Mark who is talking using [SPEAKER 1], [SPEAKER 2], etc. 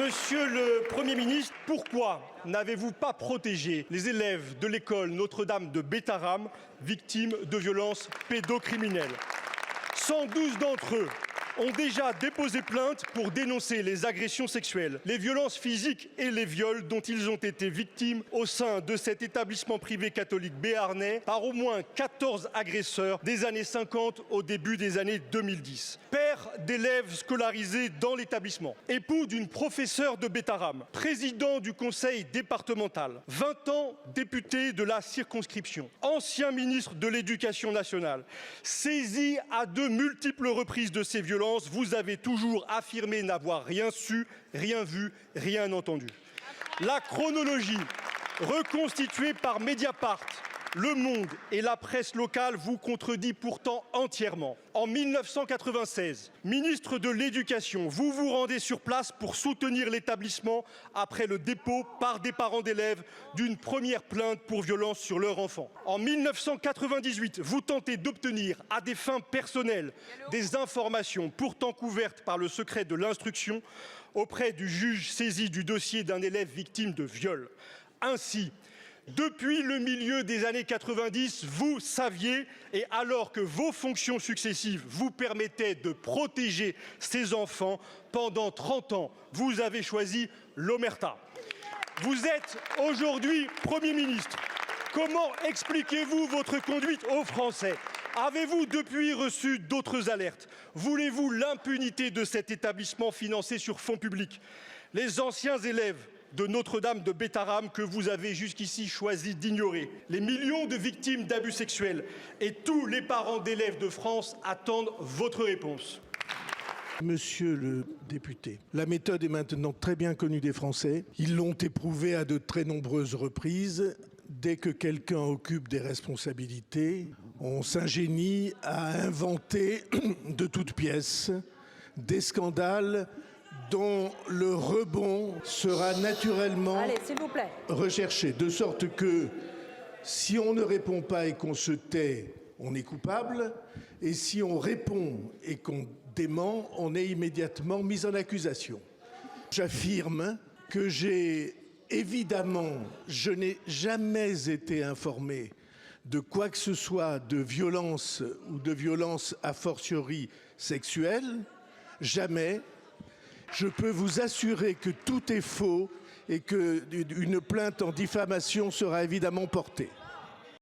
[SPEAKER 1] Monsieur le Premier ministre, pourquoi n'avez-vous pas protégé les élèves de l'école Notre-Dame de Bétharram, victimes de violences pédocriminelles? 112 d'entre eux ont déjà déposé plainte pour dénoncer les agressions sexuelles, les violences physiques et les viols dont ils ont été victimes au sein de cet établissement privé catholique béarnais par au moins 14 agresseurs des années 50 au début des années 2010. Père d'élèves scolarisés dans l'établissement, époux d'une professeure de Bétharram, président du conseil départemental, 20 ans député de la circonscription, ancien ministre de l'Éducation nationale, saisi à de multiples reprises de ces violences, vous avez toujours affirmé n'avoir rien su, rien vu, rien entendu. La chronologie reconstituée par Mediapart, Le Monde et la presse locale vous contredit pourtant entièrement. En 1996, ministre de l'Éducation, vous vous rendez sur place pour soutenir l'établissement après le dépôt par des parents d'élèves d'une première plainte pour violence sur leur enfant. En 1998, vous tentez d'obtenir à des fins personnelles des informations pourtant couvertes par le secret de l'instruction auprès du juge saisi du dossier d'un élève victime de viol. Ainsi, depuis le milieu des années 90, vous saviez, et alors que vos fonctions successives vous permettaient de protéger ces enfants, pendant 30 ans, vous avez choisi l'omerta. Vous êtes aujourd'hui Premier ministre. Comment expliquez-vous votre conduite aux Français? Avez-vous depuis reçu d'autres alertes? Voulez-vous l'impunité de cet établissement financé sur fonds publics? Les anciens élèves de Notre-Dame de Bétharram que vous avez jusqu'ici choisi d'ignorer, les millions de victimes d'abus sexuels et tous les parents d'élèves de France attendent votre réponse.
[SPEAKER 2] Monsieur le député, la méthode est maintenant très bien connue des Français. Ils l'ont éprouvée à de très nombreuses reprises. Dès que quelqu'un occupe des responsabilités, on s'ingénie à inventer de toutes pièces des scandales dont le rebond sera naturellement recherché. De sorte que si on ne répond pas et qu'on se tait, on est coupable. Et si on répond et qu'on dément, on est immédiatement mis en accusation. J'affirme que je n'ai jamais été informé de quoi que ce soit de violence ou de violence a fortiori sexuelle. Jamais. Je peux vous assurer que tout est faux et qu'une plainte en diffamation sera évidemment portée.